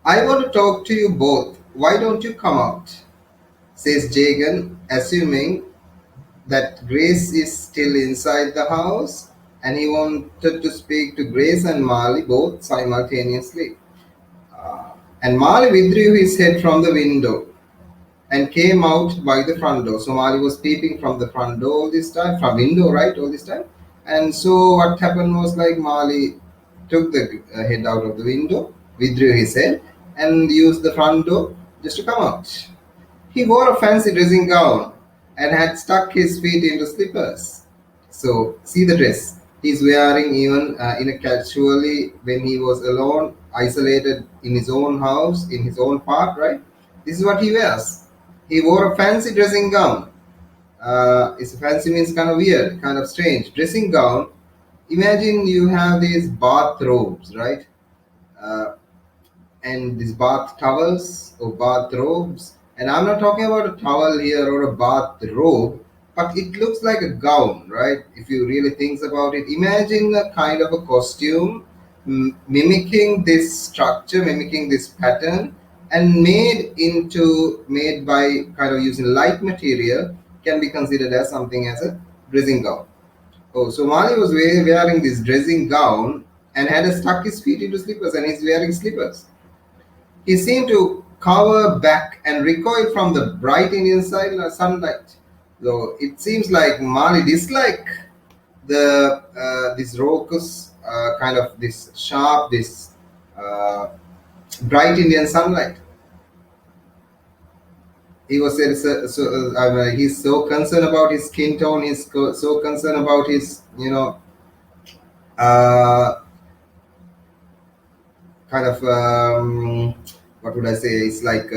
I want to talk to you both. Why don't you come out? Says Jagan, assuming that Grace is still inside the house, and he wanted to speak to Grace and Marley both simultaneously. And Marley withdrew his head from the window and came out by the front door. So Marley was peeping from the front door all this time, from window, right, all this time. And so what happened was like Marley took the head out of the window, withdrew his head, and used the front door just to come out. He wore a fancy dressing gown and had stuck his feet into slippers. So, see the dress. He's wearing even in a casually when he was alone, isolated in his own house, in his own part, right? This is what he wears. He wore a fancy dressing gown. It's fancy means kind of weird, kind of strange. Dressing gown. Imagine you have these bathrobes, right? Uh, and these bath towels or bath robes. And I'm not talking about a towel here or a bath robe, but it looks like a gown, right? If you really think about it, imagine a kind of a costume mimicking this structure, mimicking this pattern, and made by kind of using light material can be considered as something as a dressing gown. Oh, so Mali was wearing this dressing gown and had stuck his feet into slippers, and he's wearing slippers. He seemed to cower back and recoil from the bright Indian sunlight. Though it seems like Mali disliked the this raucous kind of this sharp, this uh, bright Indian sunlight. He was he's so concerned about his skin tone. He's so concerned about his uh, kind of what would I say? It's like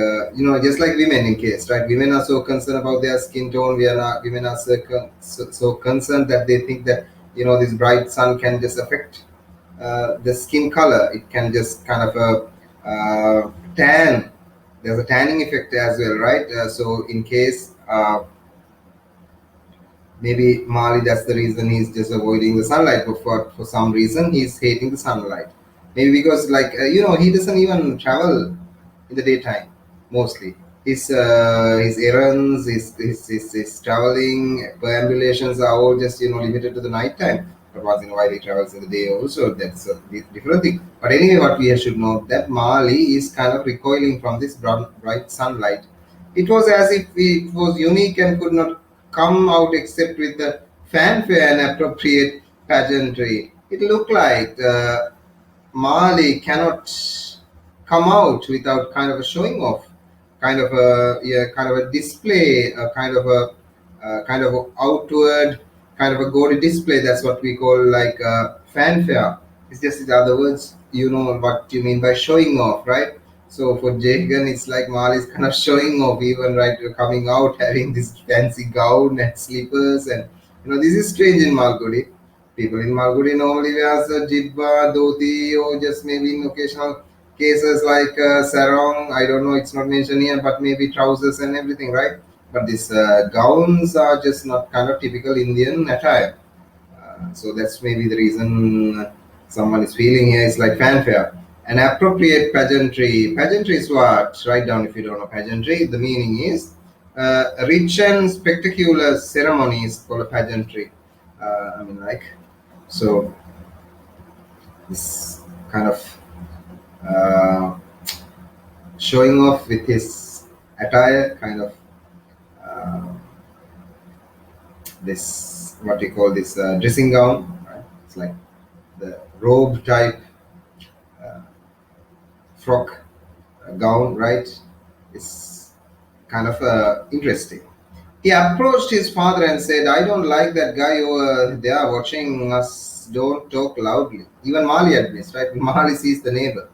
just like women in case, right? Women are so concerned about their skin tone. We are not. Women are so concerned that they think that this bright sun can just affect the skin color. It can just kind of tan. There's a tanning effect as well, right? So in case maybe Mali, that's the reason he's just avoiding the sunlight. But for some reason, he's hating the sunlight. Maybe because, like, he doesn't even travel in the daytime mostly. His errands, his traveling, perambulations are all just limited to the night time. But once in a while he travels in the day also. That's a different thing. But anyway, what we should know that Mali is kind of recoiling from this bright sunlight. It was as if it was unique and could not come out except with the fanfare and appropriate pageantry. It looked like Mali cannot come out without kind of a showing off, kind of a display, a kind of a outward kind of a gaudy display. That's what we call like fanfare. It's just in other words, you know what you mean by showing off, right? So for Jagan, it's like Mal is kind of showing off, even right coming out having this fancy gown and slippers, and this is strange in Malgudi. People in Malgudi normally wears a jibba, dhoti, or just maybe in occasional cases like sarong. I don't know, it's not mentioned here, but maybe trousers and everything, right? But these gowns are just not kind of typical Indian attire. So that's maybe the reason someone is feeling here is like fanfare. An appropriate pageantry. Pageantry is what? Write down if you don't know pageantry. The meaning is rich and spectacular ceremonies called a pageantry. Like, so this kind of uh, showing off with his attire, kind of uh, this what we call this dressing gown. Right? It's like the robe type uh, frock gown, right? It's kind of interesting. He approached his father and said, "I don't like that guy over there watching us. Don't talk loudly." Even Mali admits, right? Mali sees the neighbor.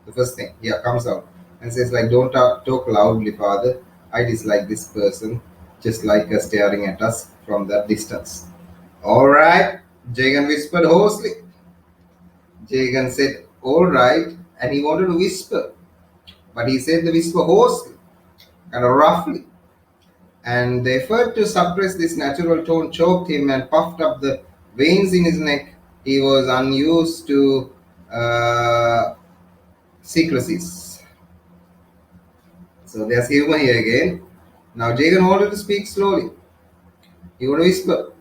The first thing, yeah, comes out and says, like, "Don't talk loudly, father. I dislike this person, just like staring at us from that distance." All right, Jagan whispered hoarsely. Jagan said, "All right," and he wanted to whisper, but he said the whisper hoarsely, kind of roughly. And the effort to suppress this natural tone choked him and puffed up the veins in his neck. He was unused to uh, secrecies. So there's humor here again. Now Jagan wanted to speak slowly. He would whisper,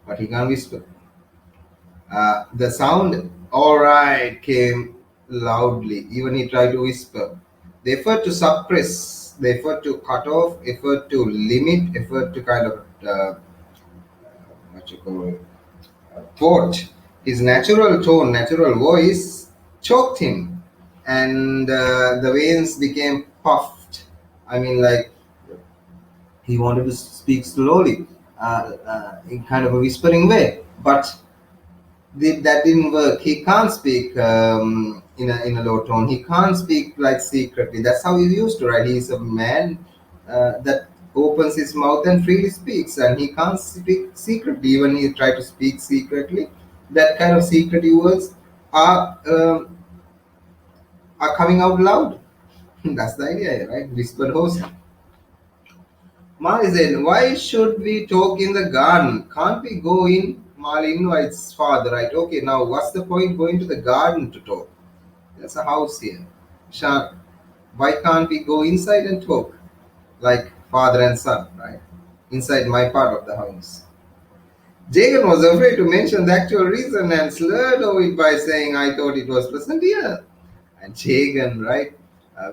but he can't whisper. The sound, all right, came loudly. Even he tried to whisper. The effort to suppress, the effort to cut off, effort to limit, effort to kind of what you call it, thought. His natural tone, natural voice choked him, and the veins became puffed. I mean, like he wanted to speak slowly, in kind of a whispering way, but that didn't work. He can't speak in a low tone. He can't speak like secretly. That's how he used to, right? He's a man that opens his mouth and freely speaks, and he can't speak secretly. Even he tried to speak secretly. That kind of secretive words are are coming out loud. That's the idea, right? Whispered host. Mali said, "Why should we talk in the garden? Can't we go in?" Mali invites father, right? Okay, now what's the point going to the garden to talk? There's a house here. Shan, why can't we go inside and talk like father and son, right? Inside my part of the house. Jagan was afraid to mention the actual reason and slurred over it by saying, I thought it was pleasant here. And Jagan, right?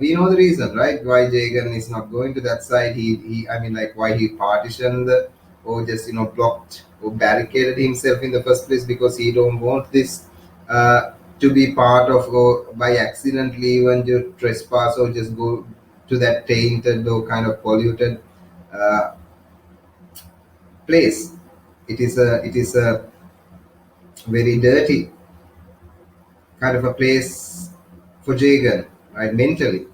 We know the reason, right? Why Jagan is not going to that side. I mean, like, why he partitioned or just, blocked or barricaded himself in the first place because he don't want this to be part of, or by accidentally even to trespass or just go to that tainted or kind of polluted uh, place. It is a very dirty kind of a place for Jagan, right? Mentally,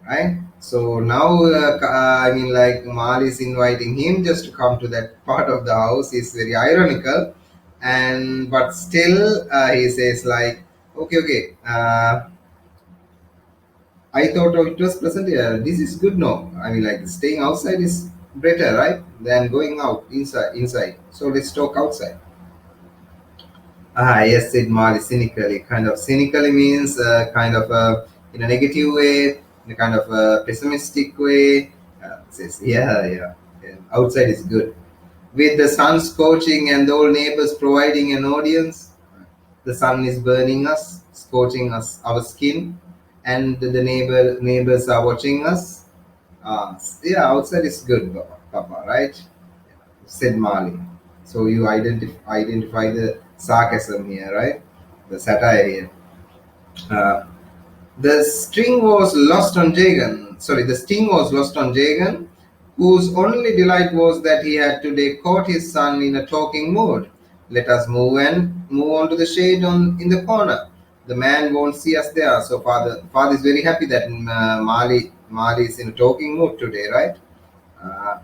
right? So now, I mean, like Mal is inviting him just to come to that part of the house. Is very ironical, and but still, he says like, okay, okay. I thought it was pleasant here. This is good. No, I mean, like staying outside is better, right, than going out inside. Inside. So let's talk outside. Ah, yes, said Mali cynically. Kind of cynically means kind of in a negative way, in a kind of pessimistic way. Says, yeah. Outside is good. With the sun scorching and the old neighbors providing an audience, the sun is burning us, scorching us, our skin, and the neighbors are watching us. Yeah, outside is good, Papa, right? Said Mali. So you identify the sarcasm here, right? The satire here. Uh, the string was lost on Jagan. Sorry, the sting was lost on Jagan, whose only delight was that he had today caught his son in a talking mood. Let us move on to the shade on in the corner. The man won't see us there. So father is very happy that Mali is in a talking mood today, right? Uh,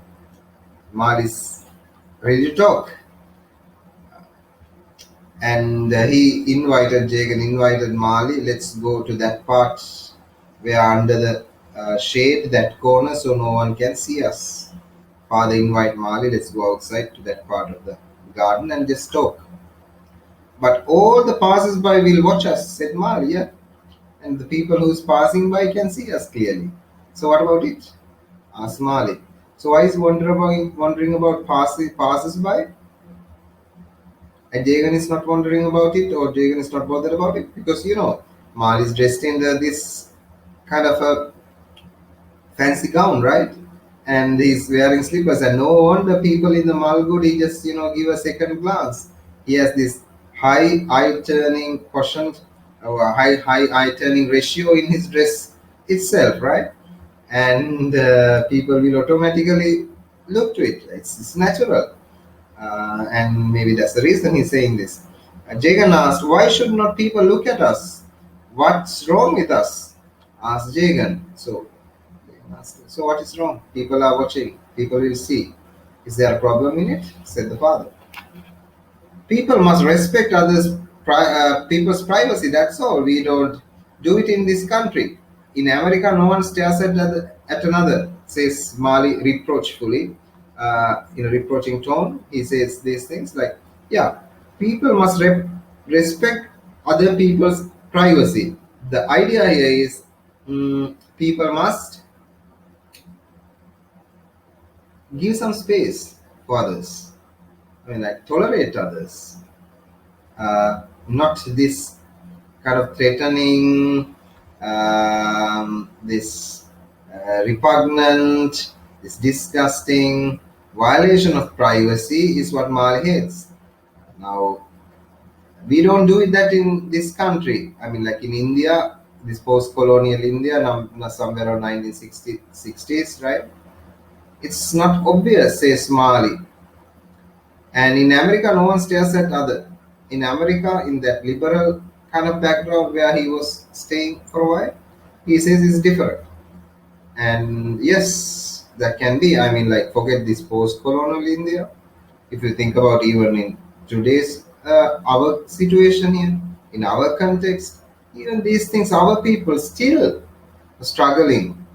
Mali is ready to talk. And he invited Jagan, invited Mali. Let's go to that part where under the shade, that corner, so no one can see us. Father invite Mali. Let's go outside to that part of the garden and just talk. But all the passers-by will watch us, said Mali. Yeah, and the people who's passing by can see us clearly. So what about it? Asked Mali. So why is wondering about passers-by? And Jagan is not wondering about it, or Jagan is not bothered about it, because Mal is dressed in this kind of a fancy gown, right? And he's wearing slippers, and no wonder people in the Malgudi just give a second glance. He has this high eye turning quotient, or a high eye turning ratio in his dress itself, right? And people will automatically look to it. It's natural. And maybe that's the reason he's saying this. Jagan asked, "Why should not people look at us? What's wrong with us?" asked Jagan. So, Jagan asked, "So what is wrong? People are watching. People will see. Is there a problem in it?" said the father. People must respect people's privacy. That's all. We don't do it in this country. In America, no one stares at another, says Mali reproachfully, in a reproaching tone. He says these things like, yeah, people must respect other people's privacy. The idea here is people must give some space for others. I mean, like tolerate others, not this kind of threatening, this repugnant, this disgusting violation of privacy is what Mali hates. Now, we don't do it that in this country. I mean, like in India, this post-colonial India, somewhere around 1960s, right? It's not obvious, says Mali. And in America, no one stares at other. In America, in that liberal kind of background where he was staying for a while, he says it's different. And yes, that can be. I mean, like, forget this post-colonial India. If you think about even in today's our situation here, in our context, even these things, our people still struggling.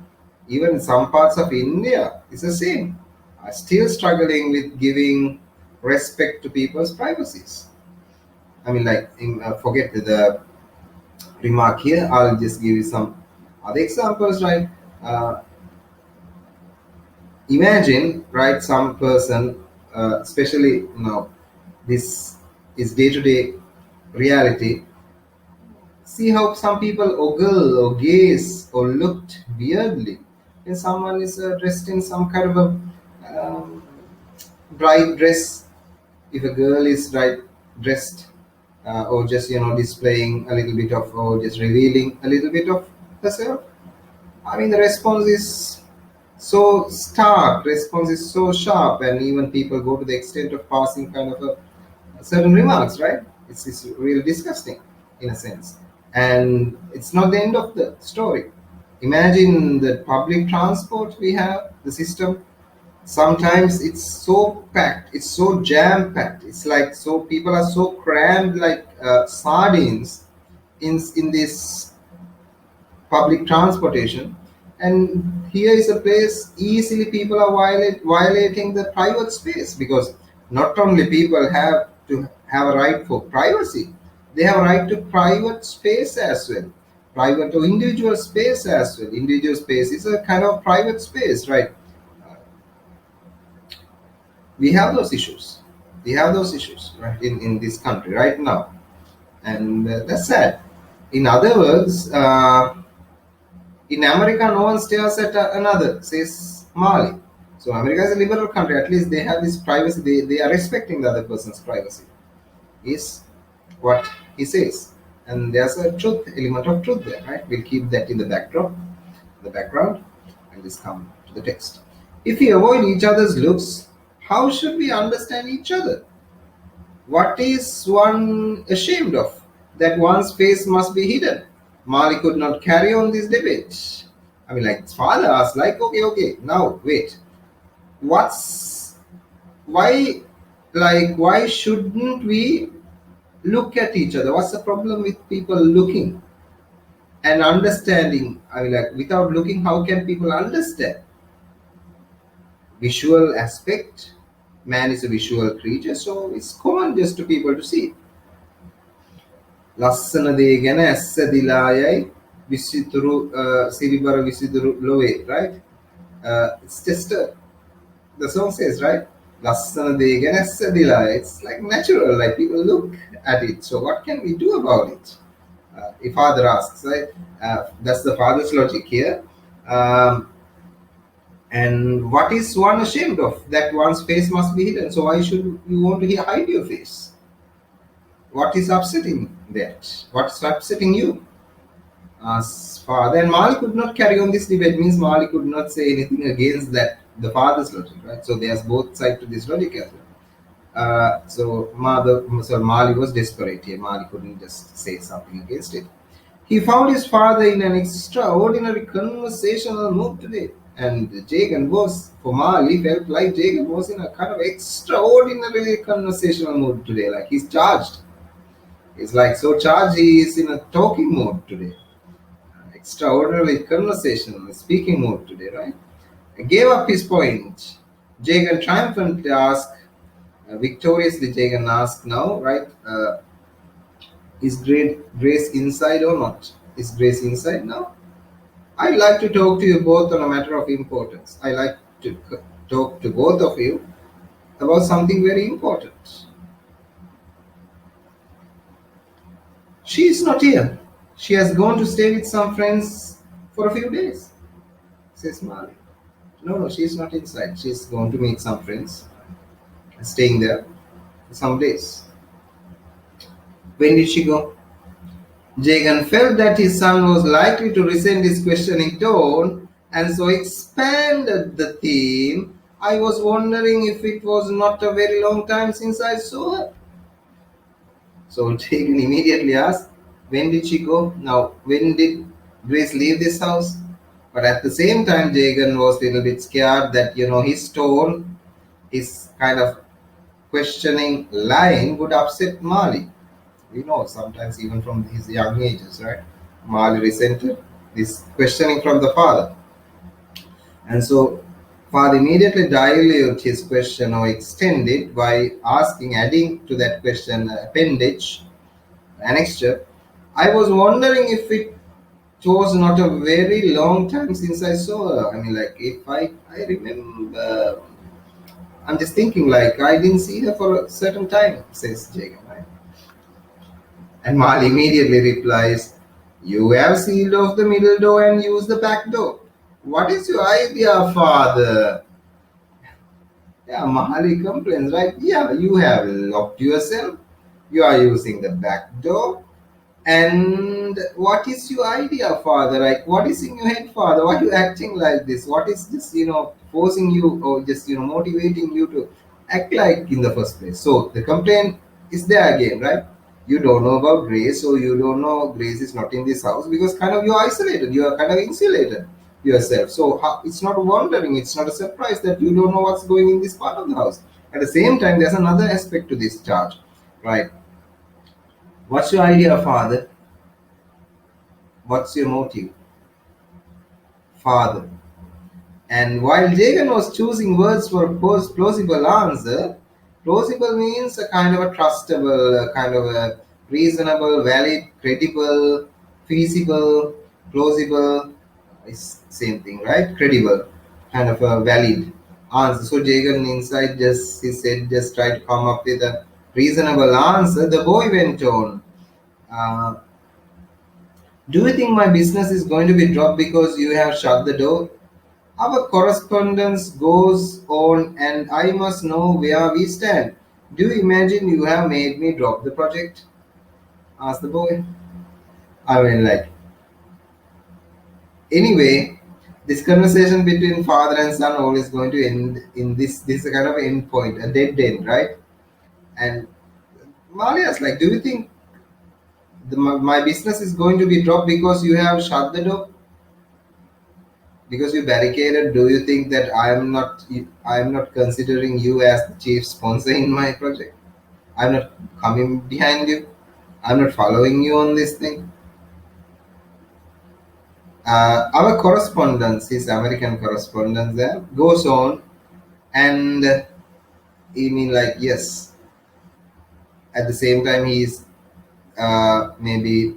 Even in some parts of India, it's the same. Are still struggling with giving respect to people's privacies. I mean, like, forget the remark here. I'll just give you some other examples, right? Uh, Imagine, right, some person, especially this is day-to-day reality. See how some people ogle or gaze or looked weirdly when someone is dressed in some kind of a bright dress. If a girl is right dressed, or just displaying a little bit of, or just revealing a little bit of herself, I mean, the response is so stark, response is so sharp, and even people go to the extent of passing kind of a certain remarks, right? It's really disgusting in a sense. And it's not the end of the story. Imagine the public transport we have, the system. Sometimes it's so packed, it's so jam packed. It's like, so people are so crammed like sardines in this public transportation. And here is a place easily people are violating the private space, because not only people have to have a right for privacy, they have a right to private space as well, private or individual space as well. Individual space is a kind of private space, right? We have those issues, right, in this country right now. And that's sad. In other words, in America, no one stares at another, says Mali. So America is a liberal country. At least they have this privacy. They are respecting the other person's privacy. Is what he says. And there's a truth, element of truth there, right? We'll keep that in the background, and just come to the text. If we avoid each other's looks, how should we understand each other? What is one ashamed of? That one's face must be hidden. Mali could not carry on this debate. I mean, like, his father asked, like, okay, now wait. What's why, like, why shouldn't we look at each other? What's the problem with people looking and understanding? I mean, like, without looking, how can people understand? Visual aspect. Man is a visual creature, so it's common just to people to see. ලස්සන දේ ගැන ඇස්ස දිලායයි විසිතුරු සිරිබර විසිතුරු ලොවේ, right? It's just the song says, right? ලස්සන දේ ගැන ඇස්ස දිලායයි. It's like natural, like people look at it. So what can we do about it? If father asks, right? That's the father's logic here. And what is one ashamed of? That one's face must be hidden. So why should you want to hide your face? What is upsetting that? What's upsetting you? Father and Mali could not carry on this debate. Means Mali could not say anything against that, the father's logic, right? So there's both sides to this logic as well. So Mali was desperate here. Mali couldn't just say something against it. He found his father in an extraordinary conversational mood today. And Jagan was, for Mali, felt like Jagan was in a kind of extraordinarily conversational mood today. Like, he's charged. He's like so charged, he is in a talking mode today. Extraordinarily conversational, speaking mode today, right? He gave up his point. Jagan triumphantly asked, victoriously Jagan asked now, right? Is Grace inside or not? Is Grace inside now? I'd like to talk to you both on a matter of importance. I like to talk to both of you about something very important. She is not here. She has gone to stay with some friends for a few days, says Mali. No, no, she is not inside. She's going to meet some friends, staying there for some days. When did she go? Jagan felt that his son was likely to resent his questioning tone and so expanded the theme. I was wondering if it was not a very long time since I saw her. So Jagan immediately asked, when did she go? Now, when did Grace leave this house? But at the same time, Jagan was a little bit scared that, his tone, his kind of questioning line would upset Mali. We know sometimes even from his young ages, right? Mali resented this questioning from the father. And so father immediately dilute his question or extend it by adding to that question appendage, annexure. I was wondering if it was not a very long time since I saw her. I mean, like, if I remember, I'm just thinking, like, I didn't see her for a certain time, says Jacob, right? And Mal immediately replies, you have sealed off the middle door and used the back door. What is your idea, father? Yeah, Mahali complains, right? Yeah, you have locked yourself. You are using the back door. And what is your idea, father? Like, what is in your head, father? Why are you acting like this? What is this, forcing you or just, motivating you to act like in the first place? So the complaint is there again, right? You don't know about Grace, so you don't know Grace is not in this house because kind of you're isolated, you are kind of insulated yourself. So it's not wondering, it's not a surprise that you don't know what's going in this part of the house. At the same time, there's another aspect to this charge, right? What's your idea, father? What's your motive, father? And while Jagan was choosing words for a plausible answer, plausible means a kind of a trustable, a kind of a reasonable, valid, credible, feasible, plausible, is same thing, right? Credible, kind of a valid answer. So Jagan inside he said, just try to come up with a reasonable answer. The boy went on. Uh, do you think my business is going to be dropped because you have shut the door? Our correspondence goes on, and I must know where we stand. Do you imagine you have made me drop the project? Asked the boy. I mean, like, anyway, this conversation between father and son always going to end in this kind of end point, a dead end, right? And Malia's like, do you think my business is going to be dropped because you have shut the door? Because you barricaded, do you think that I'm not considering you as the chief sponsor in my project? I'm not coming behind you. I'm not following you on this thing. Our correspondence, his American correspondence there, goes on, and he mean like, yes. At the same time, he's maybe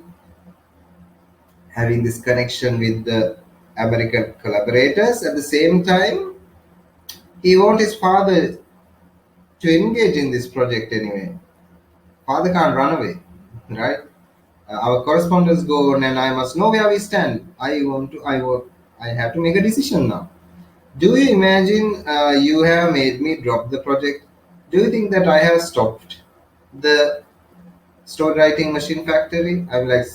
having this connection with the American collaborators. At the same time, he wants his father to engage in this project anyway. Father can't run away, right? Our correspondence go on, and I must know where we stand. I have to make a decision now. Do you imagine you have made me drop the project? Do you think that I have stopped the story writing machine factory? I'm like,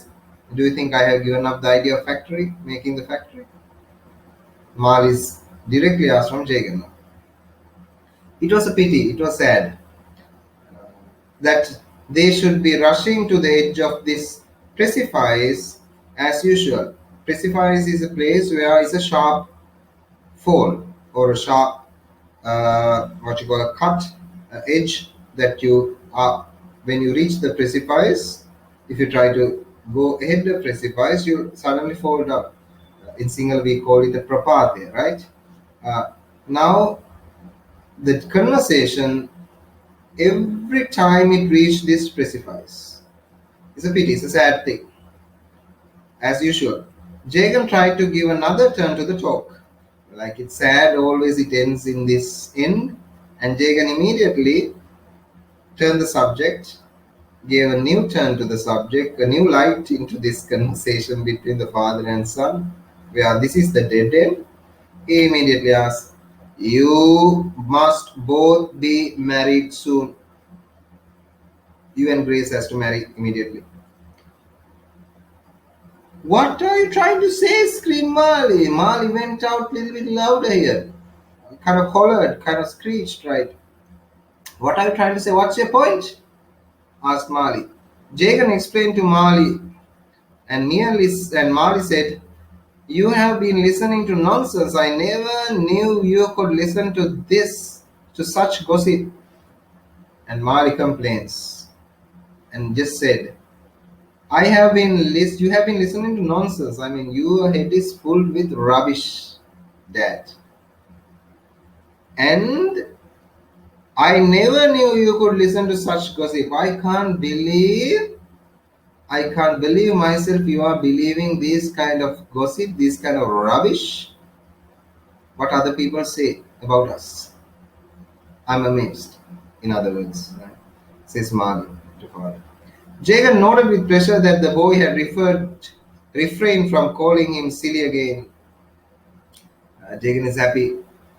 do you think I have given up the idea of factory, making the factory? Mal is directly asked from Jagan. It was a pity, it was sad that they should be rushing to the edge of this precipice as usual. Precipice is a place where it's a sharp fall or a sharp, what you call a cut edge that you are, when you reach the precipice, if you try to go ahead the precipice, you suddenly fall down. In Sinhala, we call it a prapatya, right? Uh, Now, the conversation, every time it reached this precipice, it's a pity, it's a sad thing. As usual, Jagan tried to give another turn to the talk. Like it's sad, always it ends in this end. And Jagan immediately turned the subject, gave a new turn to the subject, a new light into this conversation between the father and son, where this is the dead end. He immediately asked, "You must both be married soon. You and Grace has to marry immediately." "What are you trying to say?" screamed Marley. Marley went out a little bit louder here. Kind of hollered, kind of screeched, right? "What are you trying to say? What's your point?" asked Marley. Jagan explained to Marley, and Marley said, "You have been listening to nonsense. I never knew you could listen to such gossip." And Marley complains and just said, You have been listening to nonsense. I mean, your head is full with rubbish, Dad. And I never knew you could listen to such gossip. I can't believe myself you are believing this kind of gossip, this kind of rubbish, what other people say about us. I'm amazed, in other words, right? Says Marley to father. Jagan noted with pleasure that the boy had refrained from calling him silly again. Jagan is happy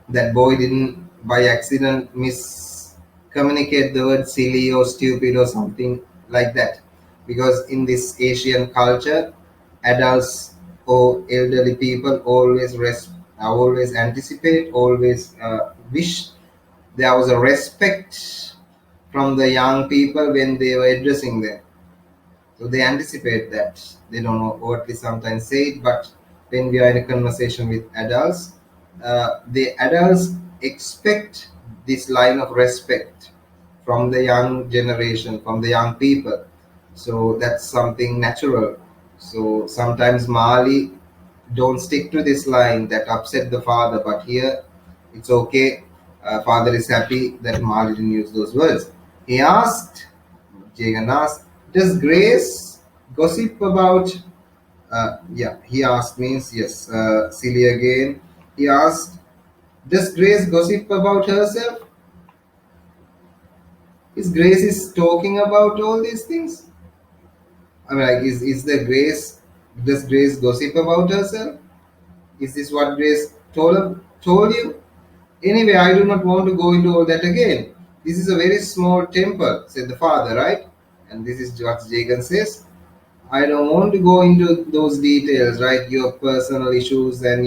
that boy didn't by accident miscommunicate the word silly or stupid or something like that. Because in this Asian culture, adults or elderly people always anticipate, always wish there was a respect from the young people when they were addressing them. So they anticipate that. They don't know what we sometimes say it, but when we are in a conversation with adults, the adults expect this line of respect from the young generation, from the young people. So that's something natural. So sometimes Mali don't stick to this line that upset the father, but here it's okay. Father is happy that Mali didn't use those words. He asked, Jagan asked, "Does Grace gossip about?" Yeah, he asked means yes. Silly again. He asked, "Does Grace gossip about herself? Is Grace is talking about all these things? I mean, like, is the Grace? Does Grace gossip about herself? Is this what Grace told you?" "Anyway, I do not want to go into all that again. This is a very small temple," said the father, right? And this is what Jagan says. "I don't want to go into those details, right? Your personal issues and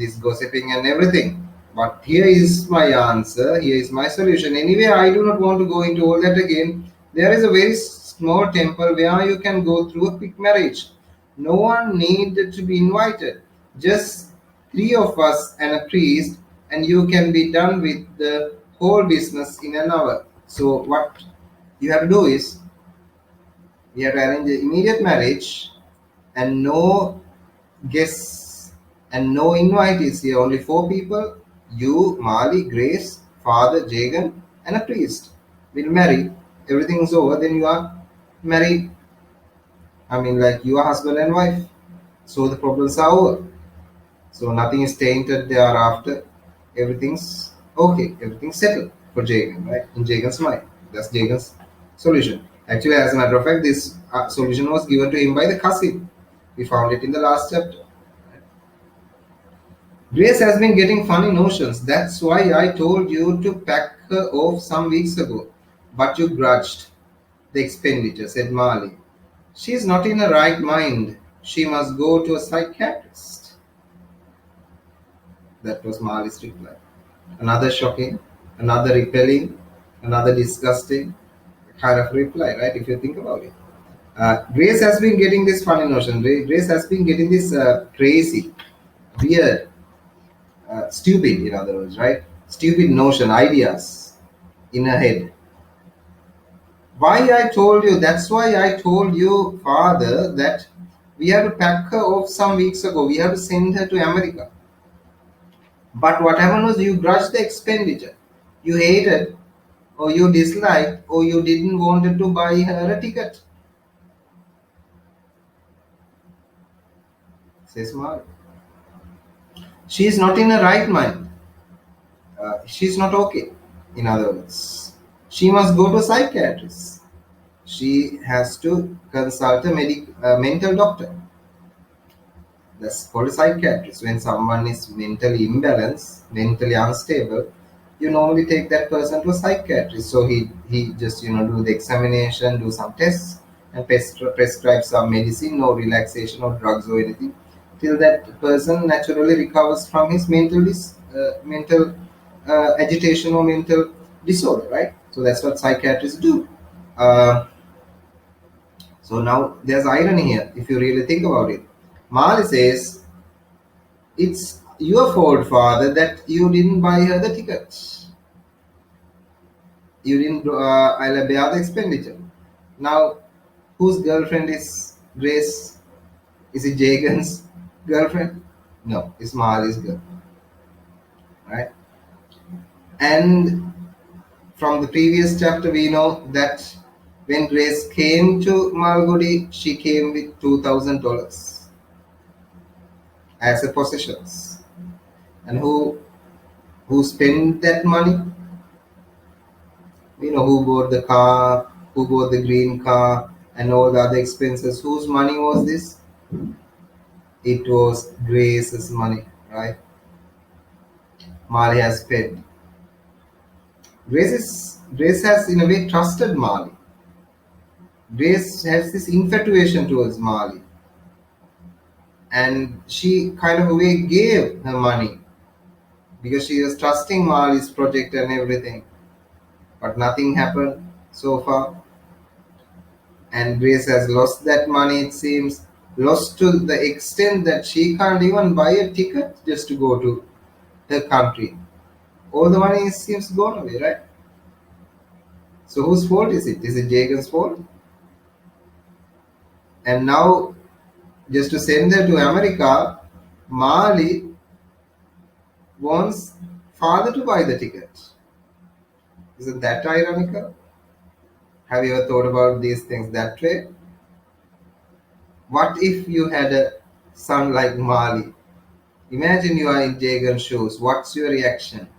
this gossiping and everything. But here is my answer. Here is my solution. Anyway, I do not want to go into all that again. There is a very small temple where you can go through a quick marriage. No one needed to be invited. Just three of us and a priest, and you can be done with the whole business in an hour. So what you have to do is we have to arrange an immediate marriage and no guests and no invitees here. Only four people: you, Mali, Grace, Father, Jagan, and a priest. We'll marry. Everything's over. Then you are married. I mean, like you are husband and wife. So the problems are over. So nothing is tainted thereafter. Everything's okay. Everything's settled for Jagan, right? In Jagan's mind. That's Jagan's solution. Actually, as a matter of fact, this solution was given to him by the cousin. We found it in the last chapter. Grace has been getting funny notions. That's why I told you to pack her off some weeks ago. But you grudged the expenditure, said Marley. She's not in her right mind. She must go to a psychiatrist. That was Marley's reply. Another shocking, another repelling, another disgusting kind of reply, right? If you think about it. Grace has been getting this funny notion. Grace has been getting this crazy, weird, stupid, in other words, right? Stupid notion, ideas in her head. That's why I told you, father, that we have to pack her off some weeks ago. We have to send her to America. But what happened was you grudged the expenditure. You hated, or you disliked, or you didn't wanted to buy her a ticket, says Mark. She is not in her right mind. She's not okay. In other words, she must go to a psychiatrist. She has to consult a mental doctor. That's called a psychiatrist. When someone is mentally imbalanced, mentally unstable, you normally take that person to a psychiatrist. So he just do the examination, do some tests, and prescribe some medicine, no relaxation or drugs or anything, till that person naturally recovers from his mental agitation or mental disorder, right? So that's what psychiatrists do. Uh, so now there's irony here if you really think about it. Marley says it's your fault, father, that you didn't buy her the tickets. You didn't I'll bear the expenditure. Now, whose girlfriend is Grace? Is it Jagan's girlfriend? No, it's Marley's girl, right? And from the previous chapter, we know that when Grace came to Malgudi, she came with $2,000 as a possessions. And who spent that money? Who bought the car, who bought the green car, and all the other expenses. Whose money was this? It was Grace's money, right? Marley has paid. Grace has in a way trusted Marley. Grace has this infatuation towards Marley, and she kind of a way gave her money because she was trusting Marley's project and everything. But nothing happened so far, and Grace has lost that money, it seems, lost to the extent that she can't even buy a ticket just to go to her country. All the money seems gone away, right? So whose fault is it? Is it Jagan's fault? And now, just to send her to America, Marley wants father to buy the ticket. Isn't that ironical? Have you ever thought about these things that way? What if you had a son like Marley? Imagine you are in Jagan's shoes. What's your reaction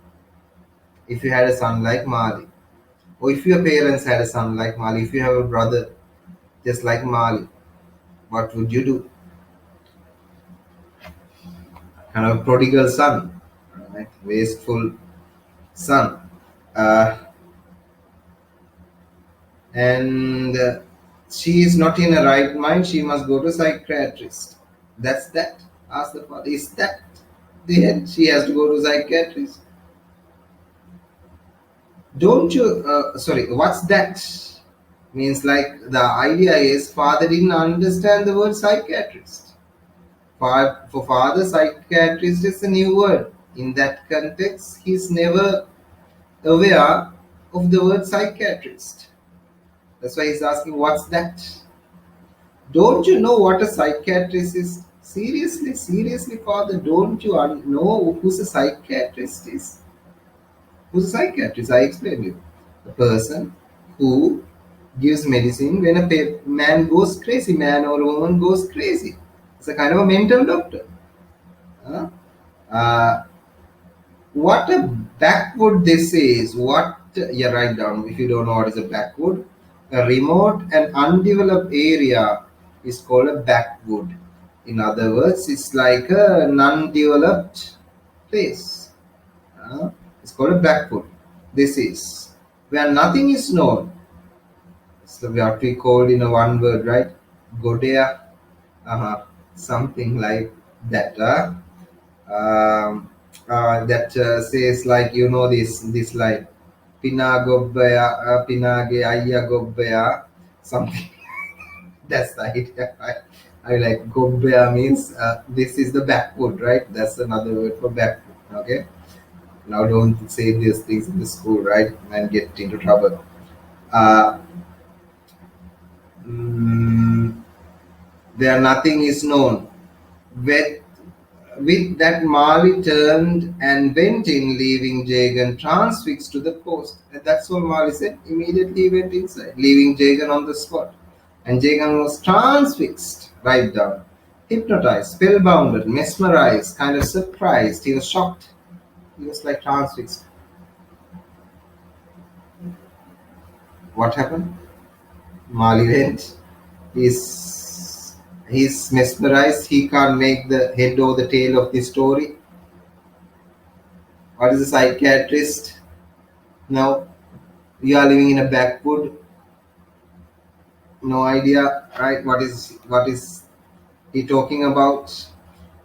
if you had a son like Marley? Or if your parents had a son like Marley, if you have a brother just like Marley, what would you do? Kind of prodigal son, right? Wasteful son. Uh, and she is not in her right mind. She must go to psychiatrist. That's that. Ask the father. Is that the end? She has to go to psychiatrist. Don't you? Sorry. What's that? Means like the idea is father didn't understand the word psychiatrist. For father, psychiatrist is a new word. In that context, he's never aware of the word psychiatrist. That's why he's asking, what's that? Don't you know what a psychiatrist is? Seriously, father, don't you know who's a psychiatrist is? Who's a psychiatrist? I explained you. The person who gives medicine when a man goes crazy, man or woman goes crazy. It's a kind of a mental doctor. Huh? Uh, what a backwood this is. What you write down if you don't know what is a backwood. A remote and undeveloped area is called a backwood. In other words, it's like a non-developed place. It's called a backwood. This is where nothing is known. So what we called in a one word, right? Godea, something like that. That says like this line, Pina Gobbaya, Pinage Aya Gobbaya, something. That's the idea. I like Gobbaya means this is the backwood, right? That's another word for backwood. Okay. Now don't say these things in the school, right? And get into trouble. Uh, mm, where nothing is known. With, with that, Marley turned and went in, leaving Jagan transfixed to the post. And that's all Marley said. Immediately he went inside, leaving Jagan on the spot. And Jagan was transfixed right down. Hypnotized, spellbounded, mesmerized, kind of surprised. He was shocked. He was like transfixed. What happened? Mali went. He's mesmerized. He can't make the head or the tail of the story. What is a psychiatrist? Now you are living in a backwood. No idea, right? What is he talking about?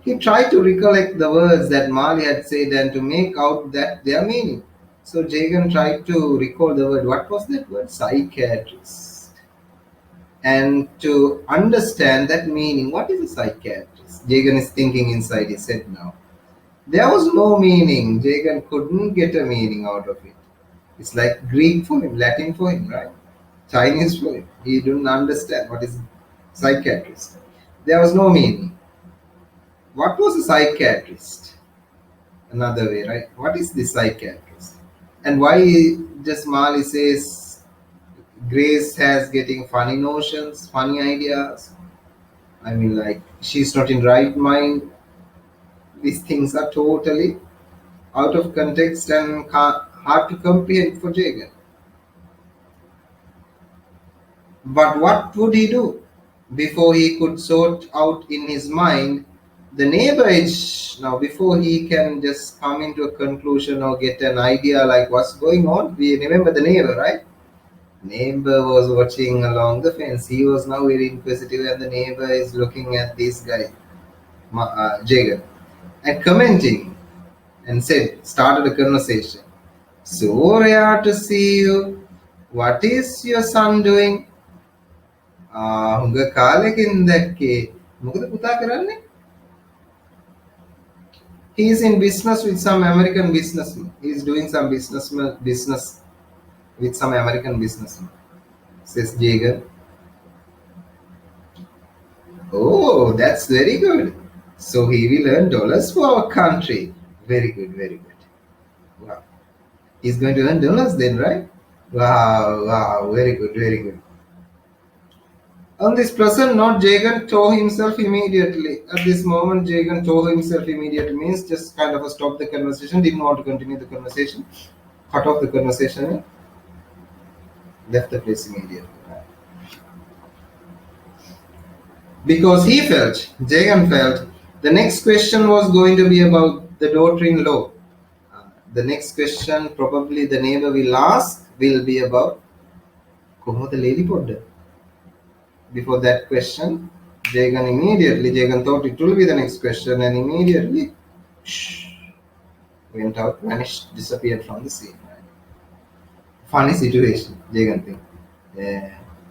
He tried to recollect the words that Mali had said and to make out that their meaning. So Jagan tried to recall the word. What was that word? Psychiatrist. And to understand that meaning, what is a psychiatrist? Jagan is thinking inside his head now. There was no meaning. Jagan couldn't get a meaning out of it. It's like Greek for him, Latin for him, right? Chinese for him. He didn't understand what is psychiatrist. There was no meaning. What was a psychiatrist? Another way, right? What is the psychiatrist? And why just Mali says Grace has getting funny notions, funny ideas. I mean, like she's not in right mind. These things are totally out of context and hard to comprehend for Jagan. But what would he do before he could sort out in his mind the neighborage? Now, before he can just come into a conclusion or get an idea like what's going on, we remember the neighbor, right? Neighbor was watching along the fence. He was now very inquisitive, and the neighbor is looking at this guy, Jagan, and commenting and started a conversation. So rare to see you. What is your son doing? හුඟ කාලෙකින් දැක්කේ මොකද පුතා කරන්නේ? He is in business with some American businessman. He is doing some business with some American businessman, says Jagan. Oh, that's very good. So he will earn dollars for our country. Very good, very good. Wow. He's going to earn dollars then, right? Wow, wow, very good, very good. On this present note, Jagan tore himself immediately. At this moment, Jagan tore himself immediately means just kind of stop the conversation, didn't want to continue the conversation, cut off the conversation, and left the place immediately. Because Jagan felt, the next question was going to be about the daughter-in-law. The next question, probably the neighbor will ask, will be about කොහොමද ලේලි පොඩ්ඩ? Before that question, Jagan thought it will be the next question and immediately went out, vanished, disappeared from the scene. Right? Funny situation, Jagan think.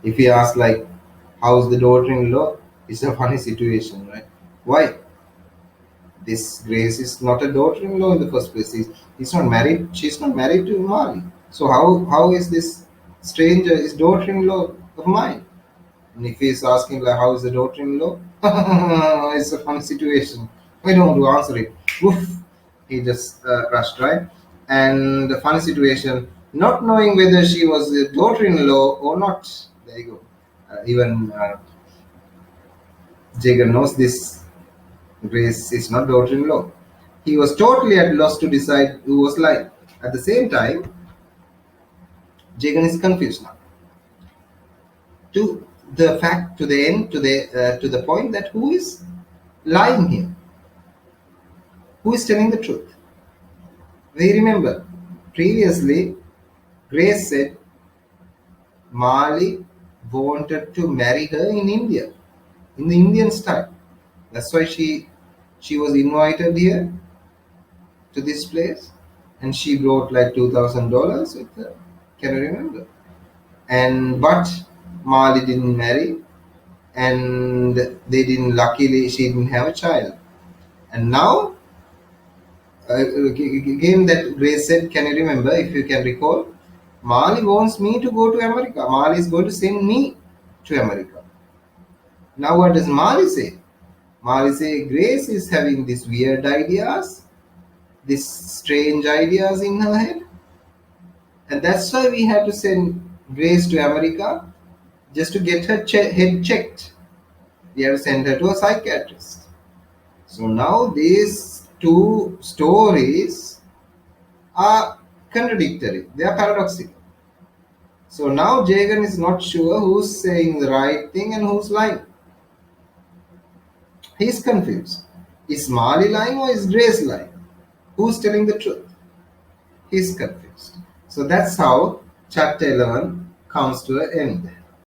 If he asks like, how's the daughter-in-law? It's a funny situation, right? Why? This Grace is not a daughter-in-law in the first place. He's not married. She's not married to Mali. So how is this stranger his daughter-in-law of mine? And if he's asking like, how is the daughter-in-law? It's a funny situation. I don't want to answer it. Woof. He just rushed, right? And the funny situation, not knowing whether she was a daughter-in-law or not. There you go. Even Jagan knows this. Grace is not daughter-in-law. He was totally at loss to decide who was lying. At the same time, Jagan is confused now. To the fact, to the end, to the point that who is lying here? Who is telling the truth? We remember previously, Grace said Mali wanted to marry her in India, in the Indian style. That's why she was invited here to this place, and she brought like $2,000 with her. Can you remember? But Mali didn't marry, and luckily she didn't have a child. And now again that Grace said, can you remember, if you can recall, Mali wants me to go to America. Mali is going to send me to America. Now what does Mali say? Mali say Grace is having these weird ideas, these strange ideas in her head, and that's why we had to send Grace to America, just to get her head checked. We have to send her to a psychiatrist. So now these two stories are contradictory. They are paradoxical. So now Jagan is not sure who's saying the right thing and who's lying. He's confused. Is Mali lying or is Grace lying? Who's telling the truth? He's confused. So that's how chapter 11 comes to an end.